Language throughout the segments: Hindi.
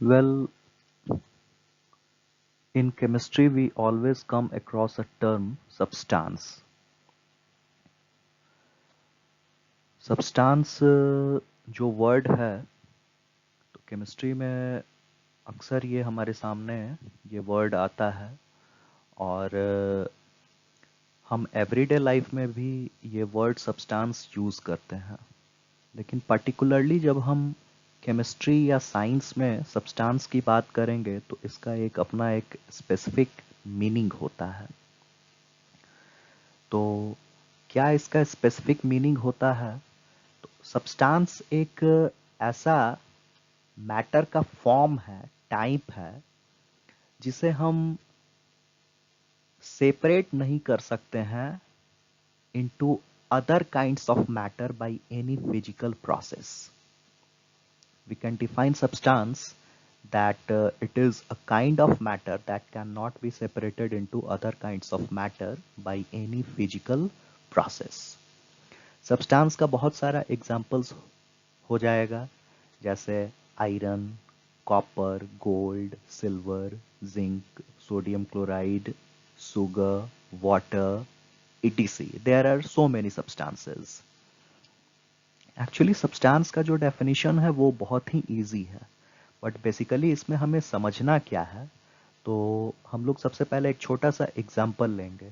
Well, in chemistry, we always come across a term substance. Substance जो वर्ड है तो केमिस्ट्री में अक्सर ये हमारे सामने ये वर्ड आता है और हम एवरीडे लाइफ में भी ये वर्ड सब्सटेंस यूज़ करते हैं। लेकिन पर्टिकुलरली जब हम केमिस्ट्री या साइंस में सब्सटेंस की बात करेंगे तो इसका एक अपना एक स्पेसिफिक मीनिंग होता है। तो क्या इसका स्पेसिफिक मीनिंग होता है? तो सब्सटेंस एक ऐसा मैटर का फॉर्म है, टाइप है, जिसे हम सेपरेट नहीं कर सकते हैं into other kinds of matter by any physical process. We can define substance that it is a kind of matter that cannot be separated into other kinds of matter by any physical process. Substance का बहुत सारा examples हो जाएगा, जैसे iron, copper, gold, silver, zinc, sodium chloride, sugar, water, etc. There are so many substances. Actually substance का जो डेफिनेशन है वो बहुत ही इजी है, बट बेसिकली इसमें हमें समझना क्या है। तो हम लोग सबसे पहले एक छोटा सा एग्जांपल लेंगे।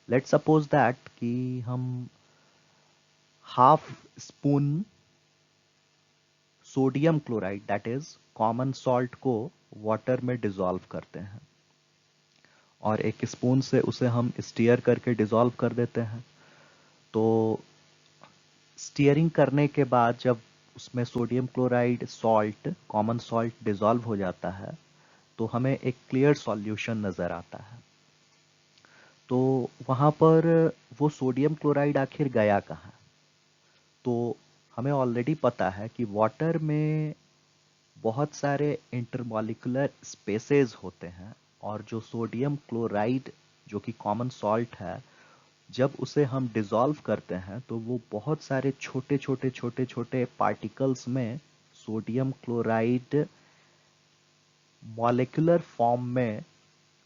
लेट्स सपोज दैट कि हम half spoon sodium chloride that is common salt को वाटर में डिसॉल्व करते हैं और एक स्पून से उसे हम स्टीयर करके डिसॉल्व कर देते हैं। तो स्टीयरिंग करने के बाद जब उसमें sodium chloride salt common salt dissolve हो जाता है तो हमें एक क्लियर सॉल्यूशन नज़र आता है। तो वहाँ पर वो सोडियम क्लोराइड आखिर गया कहाँ? तो हमें ऑलरेडी पता है कि वाटर में बहुत सारे इंटरमॉलिक्यूलर स्पेसेस होते हैं और जो सोडियम क्लोराइड जो कि कॉमन सॉल्ट है, जब उसे हम डिसॉल्व करते हैं तो वो बहुत सारे छोटे छोटे छोटे छोटे पार्टिकल्स में सोडियम क्लोराइड मॉलिक्यूलर फॉर्म में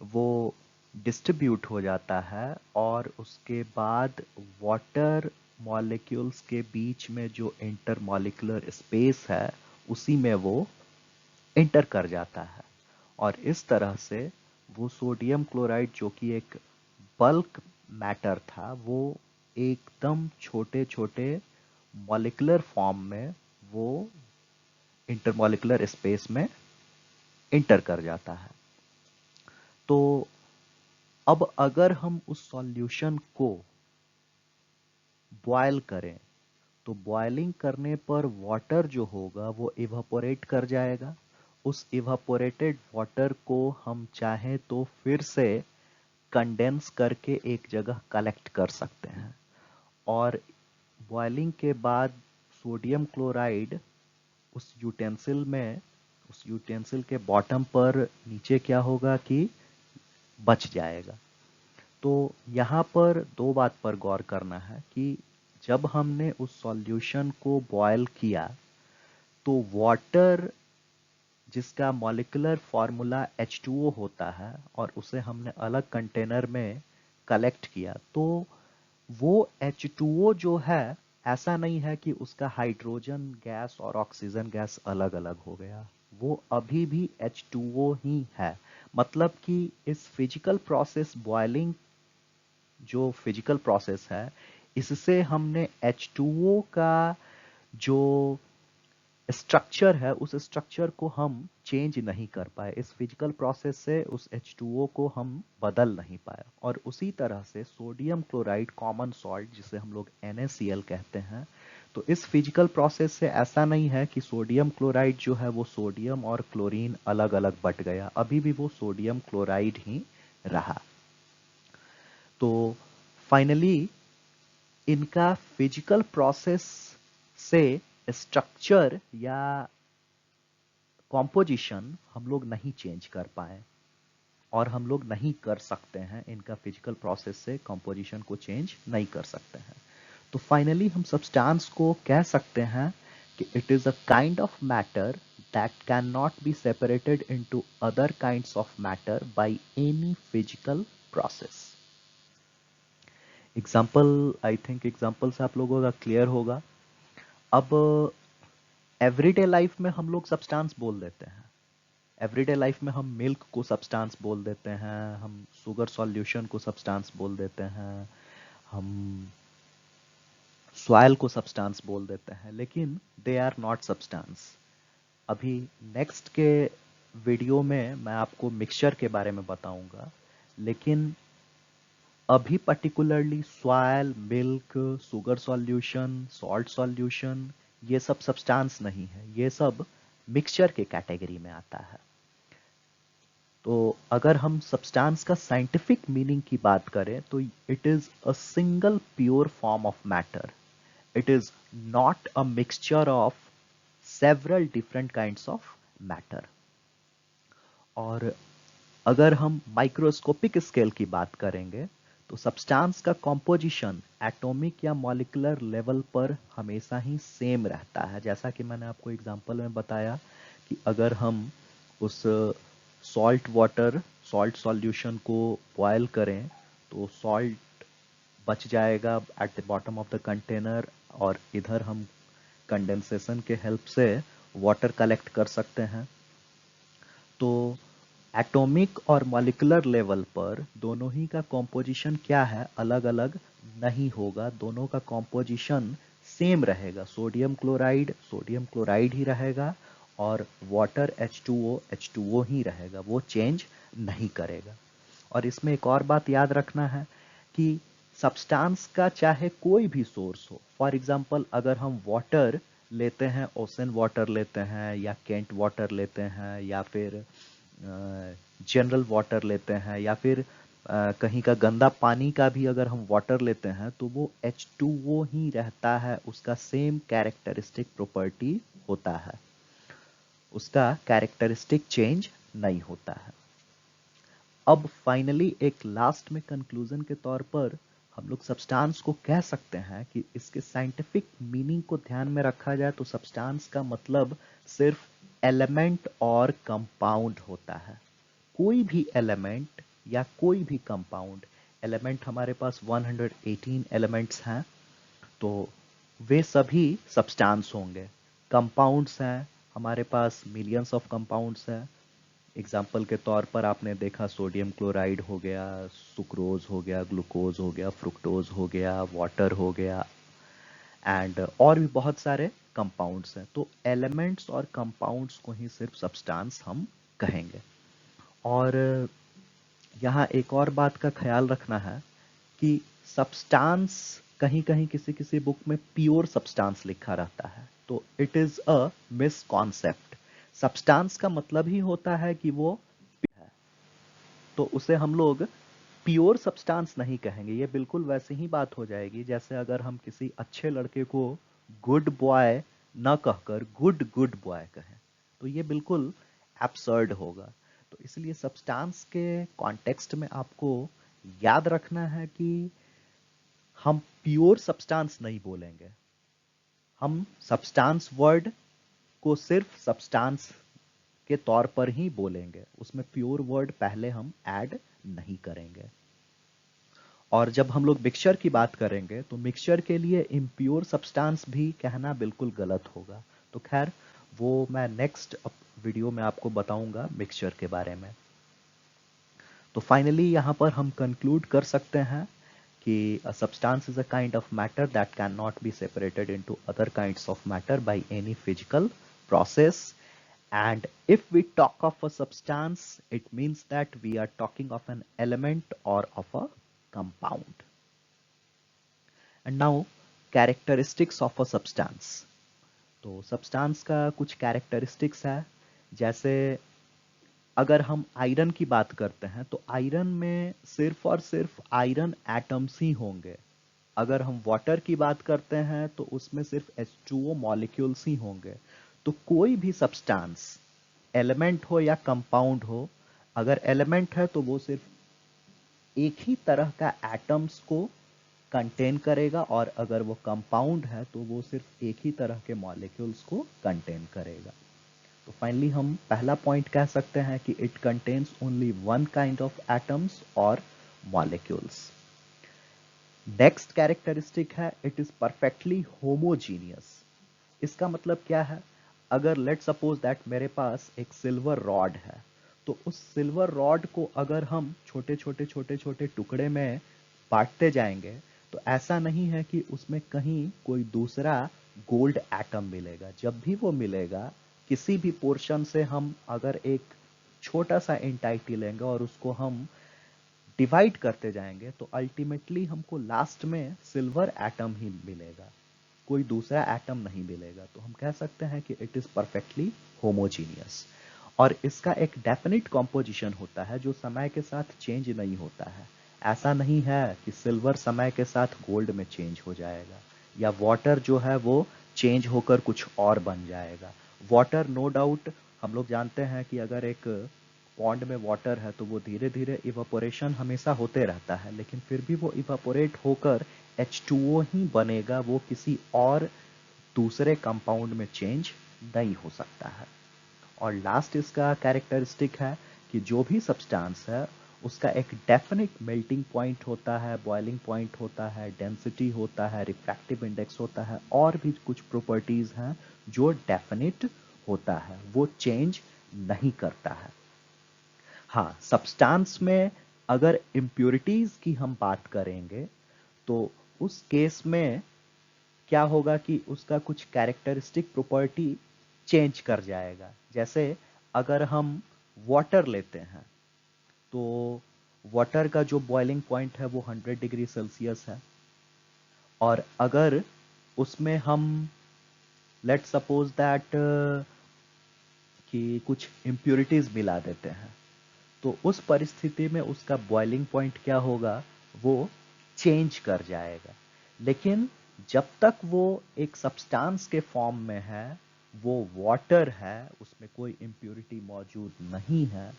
वो डिस्ट्रीब्यूट हो जाता है और उसके बाद वाटर मॉलिक्यूल्स के बीच में जो इंटरमॉलिक्यूलर स्पेस है उसी में वो इंटर कर जाता है और इस तरह से वो सोडियम क्लोराइड जो कि एक बल्क मैटर था वो एकदम छोटे छोटे मॉलिक्यूलर फॉर्म में वो इंटरमॉलिक्यूलर स्पेस में इंटर कर जाता है। तो अब अगर हम उस सॉल्यूशन को बॉयल करें तो बॉयलिंग करने पर वाटर जो होगा वो इवापोरेट कर जाएगा। उस इवापोरेटेड वाटर को हम चाहें तो फिर से कंडेंस करके एक जगह कलेक्ट कर सकते हैं और बॉइलिंग के बाद सोडियम क्लोराइड उस यूटेंसिल में उस यूटेंसिल के बॉटम पर नीचे क्या होगा कि बच जाएगा। तो यहाँ पर दो बात पर गौर करना है कि जब हमने उस सॉल्यूशन को बॉयल किया तो वाटर जिसका मॉलिक्यूलर फार्मूला H2O होता है और उसे हमने अलग कंटेनर में कलेक्ट किया, तो वो H2O जो है ऐसा नहीं है कि उसका हाइड्रोजन गैस और ऑक्सीजन गैस अलग अलग हो गया, वो अभी भी H2O ही है। मतलब कि इस फिजिकल प्रोसेस बॉइलिंग जो फिजिकल प्रोसेस है इससे हमने H2O का जो स्ट्रक्चर है उस स्ट्रक्चर को हम चेंज नहीं कर पाए। इस फिजिकल प्रोसेस से उस H2O को हम बदल नहीं पाए और उसी तरह से सोडियम क्लोराइड कॉमन सॉल्ट जिसे हम लोग NaCl कहते हैं, तो इस फिजिकल प्रोसेस से ऐसा नहीं है कि सोडियम क्लोराइड जो है वो सोडियम और क्लोरीन अलग अलग बट गया, अभी भी वो सोडियम क्लोराइड ही रहा। तो फाइनली इनका फिजिकल प्रोसेस से स्ट्रक्चर या कॉम्पोजिशन हम लोग नहीं चेंज कर पाए और हम लोग नहीं कर सकते हैं, इनका फिजिकल प्रोसेस से कॉम्पोजिशन को चेंज नहीं कर सकते हैं। तो फाइनली हम सब्सटेंस को कह सकते हैं कि it is a kind of matter that cannot be separated into other kinds of matter by any physical process. Example, I think example से आप लोगों का क्लियर होगा। अब एवरीडे लाइफ में हम लोग सब्सटेंस बोल देते हैं। एवरीडे लाइफ में हम मिल्क को सब्सटेंस बोल देते हैं, हम शुगर सॉल्यूशन को सब्सटेंस बोल देते हैं, हम सॉइल को सब्सटेंस बोल देते हैं, लेकिन दे आर नॉट सब्सटेंस। अभी नेक्स्ट के वीडियो में मैं आपको मिक्सचर के बारे में बताऊंगा, लेकिन अभी particularly soil, milk, sugar solution, salt solution, ये सब सब्सटेंस नहीं है, ये सब मिक्सचर के कैटेगरी में आता है। तो अगर हम सब्सटेंस का साइंटिफिक मीनिंग की बात करें तो it is a single pure form of matter. It is not a mixture of several different kinds of matter. और अगर हम माइक्रोस्कोपिक स्केल की बात करेंगे तो सब्सटेंस का कॉम्पोजिशन एटॉमिक या मॉलिक्यूलर लेवल पर हमेशा ही सेम रहता है। जैसा कि मैंने आपको एग्जांपल में बताया कि अगर हम उस सॉल्ट सॉल्यूशन को बॉयल करें तो सॉल्ट बच जाएगा at the bottom of the container, और इधर हम कंडेंसेशन के हेल्प से वाटर कलेक्ट कर सकते हैं। तो एटॉमिक और मॉलिक्यूलर लेवल पर दोनों ही का कॉम्पोजिशन क्या है, अलग अलग नहीं होगा, दोनों का कॉम्पोजिशन सेम रहेगा। सोडियम क्लोराइड ही रहेगा और वाटर H2O ही रहेगा, वो चेंज नहीं करेगा। और इसमें एक और बात याद रखना है कि सब्सटेंस का चाहे कोई भी सोर्स हो, फॉर एग्जांपल अगर हम वाटर लेते हैं, ओशन वाटर लेते हैं या केंट वाटर लेते हैं या फिर जनरल वाटर लेते हैं या फिर कहीं का गंदा पानी का भी अगर हम वाटर लेते हैं तो वो H2O ही रहता है, उसका सेम कैरेक्टरिस्टिक प्रॉपर्टी होता है, उसका कैरेक्टरिस्टिक चेंज नहीं होता है। अब फाइनली एक लास्ट में कंक्लूजन के तौर पर हम लोग सब्सटेंस को कह सकते हैं कि इसके साइंटिफिक मीनिंग को ध्यान में रखा जाए तो सब्सटेंस का मतलब सिर्फ एलिमेंट और कंपाउंड होता है। कोई भी एलिमेंट या कोई भी कंपाउंड, एलिमेंट हमारे पास 118 एलिमेंट्स हैं तो वे सभी सब्सटेंस होंगे। कंपाउंड्स हैं हमारे पास, मिलियंस ऑफ कंपाउंड्स हैं। एग्जाम्पल के तौर पर आपने देखा सोडियम क्लोराइड हो गया, सुक्रोज हो गया, ग्लूकोज हो गया, फ्रुक्टोज हो गया, वाटर हो गया, एंड और भी बहुत सारे कंपाउंड्स हैं। तो एलिमेंट्स और कंपाउंड्स को ही सिर्फ सब्सटेंस हम कहेंगे। और यहाँ एक और बात का ख्याल रखना है कि सब्सटेंस कहीं कहीं किसी किसी बुक में प्योर सब्सटेंस लिखा रहता है, तो it is a misconcept. Substance का मतलब ही होता है कि वो है, तो उसे हम लोग प्योर सब्सटेंस नहीं कहेंगे। ये बिल्कुल वैसे ही बात हो जाएगी जैसे अगर हम किसी अच्छे लड़के को गुड बॉय न कहकर गुड गुड बॉय कहें, तो ये बिल्कुल एब्सर्ड होगा। तो इसलिए सब्सटेंस के कॉन्टेक्स्ट में आपको याद रखना है कि हम प्योर सब्सटेंस नहीं बोलेंगे, हम सब्सटेंस वर्ड को सिर्फ सब्सटेंस के तौर पर ही बोलेंगे, उसमें प्योर वर्ड पहले हम ऐड नहीं करेंगे। और जब हम लोग मिक्सचर की बात करेंगे तो मिक्सचर के लिए इम्प्योर सब्सटेंस भी कहना बिल्कुल गलत होगा। तो खैर वो मैं नेक्स्ट वीडियो में आपको बताऊंगा मिक्सचर के बारे में। तो फाइनली यहाँ पर हम कंक्लूड कर सकते हैं कि a substance is a kind of matter that cannot be separated into other kinds of matter by any physical process. And if we talk of a substance, it means that we are talking of an element or of a compound. And now characteristics of a substance. तो सब्सटेंस का कुछ कैरेक्टरिस्टिक्स है, जैसे अगर हम आयरन की बात करते हैं तो आयरन में सिर्फ और सिर्फ आयरन एटम्स ही होंगे। अगर हम वाटर की बात करते हैं तो उसमें सिर्फ H2O मॉलिक्यूल्स ही होंगे। तो कोई भी सब्सटेंस एलिमेंट हो या कंपाउंड हो, अगर एलिमेंट है तो वो सिर्फ एक ही तरह का एटम्स को कंटेन करेगा, और अगर वो कंपाउंड है तो वो सिर्फ एक ही तरह के मॉलिक्यूल्स को कंटेन करेगा। तो फाइनली हम पहला पॉइंट कह सकते हैं कि it contains only one kind of atoms और मॉलिक्यूल्स। नेक्स्ट कैरेक्टरिस्टिक है इट इज परफेक्टली होमोजीनियस। इसका मतलब क्या है? अगर लेट सपोज दैट मेरे पास एक सिल्वर रॉड है, तो उस सिल्वर रॉड को अगर हम छोटे छोटे छोटे छोटे टुकड़े में बांटते जाएंगे, तो ऐसा नहीं है कि उसमें कहीं कोई दूसरा गोल्ड एटम मिलेगा। जब भी वो मिलेगा, किसी भी पोर्शन से हम अगर एक छोटा सा एंटाइटी लेंगे और उसको हम डिवाइड करते जाएंगे, तो अल्टीमेटली हमको लास्ट में सिल्वर एटम ही मिलेगा, कोई दूसरा एटम नहीं मिलेगा। तो हम कह सकते हैं कि इट इज परफेक्टली होमोजीनियस। और इसका एक डेफिनिट कॉम्पोजिशन होता है जो समय के साथ चेंज नहीं होता है। ऐसा नहीं है कि सिल्वर समय के साथ गोल्ड में चेंज हो जाएगा, या वाटर जो है वो चेंज होकर कुछ और बन जाएगा। वाटर नो डाउट, हम लोग जानते हैं कि अगर एक पॉन्ड में वाटर है तो वो धीरे धीरे इवापोरेशन हमेशा होते रहता है, लेकिन फिर भी वो इवापोरेट होकर H2O ही बनेगा, वो किसी और दूसरे कंपाउंड में चेंज नहीं हो सकता है। और लास्ट इसका कैरेक्टरिस्टिक है कि जो भी सब्सटेंस है उसका एक डेफिनेट मेल्टिंग पॉइंट होता है, बॉइलिंग पॉइंट होता है, डेंसिटी होता है, रिफ्रैक्टिव इंडेक्स होता है, और भी कुछ प्रॉपर्टीज हैं जो डेफिनेट होता है, वो चेंज नहीं करता है। हाँ, सब्सटेंस में अगर इम्प्योरिटीज की हम बात करेंगे, तो उस केस में क्या होगा कि उसका कुछ कैरेक्टरिस्टिक प्रॉपर्टी चेंज कर जाएगा। जैसे अगर हम वाटर लेते हैं, तो वाटर का जो बॉइलिंग पॉइंट है वो 100 डिग्री सेल्सियस है। और अगर उसमें हम लेट सपोज दैट कि कुछ इम्प्योरिटीज मिला देते हैं, तो उस परिस्थिति में उसका बॉइलिंग पॉइंट क्या होगा, वो चेंज कर जाएगा। लेकिन जब तक वो एक सब्सटेंस के फॉर्म में है, वो वाटर है, उसमें कोई इम्प्योरिटी मौजूद नहीं है,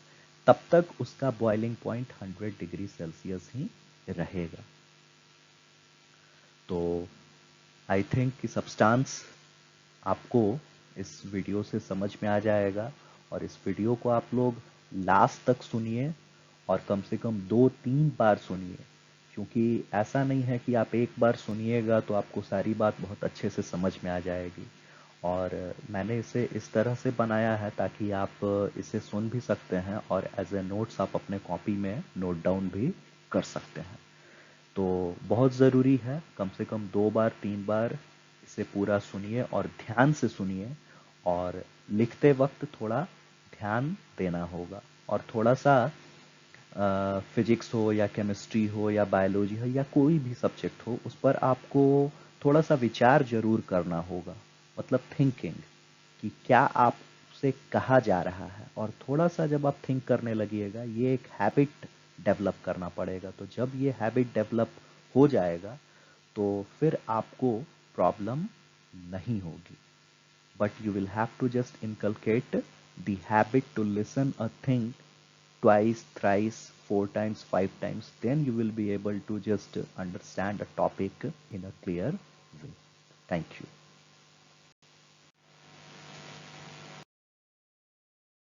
तब तक उसका बॉइलिंग पॉइंट 100 डिग्री सेल्सियस ही रहेगा। तो आई थिंक कि सब्सटेंस आपको इस वीडियो से समझ में आ जाएगा। और इस वीडियो को आप लोग लास्ट तक सुनिए, और कम से कम 2-3 बार सुनिए, क्योंकि ऐसा नहीं है कि आप एक बार सुनिएगा तो आपको सारी बात बहुत अच्छे से समझ में आ जाएगी। और मैंने इसे इस तरह से बनाया है ताकि आप इसे सुन भी सकते हैं और एज ए नोट्स आप अपने कॉपी में नोट डाउन भी कर सकते हैं। तो बहुत ज़रूरी है, कम से कम 2 बार 3 बार इसे पूरा सुनिए और ध्यान से सुनिए। और लिखते वक्त थोड़ा ध्यान देना होगा, और थोड़ा सा फिजिक्स हो या केमिस्ट्री हो या बायोलॉजी हो या कोई भी सब्जेक्ट हो, उस पर आपको थोड़ा सा विचार जरूर करना होगा, मतलब थिंकिंग, कि क्या आपसे कहा जा रहा है। और थोड़ा सा जब आप थिंक करने लगिएगा, ये एक हैबिट डेवलप करना पड़ेगा। तो जब ये हैबिट डेवलप हो जाएगा, तो फिर आपको प्रॉब्लम नहीं होगी। But you will have to just inculcate the habit to listen a thing twice, thrice, 4 times, 5 times. Then you will be able to just understand a topic in a clear way. Thank you.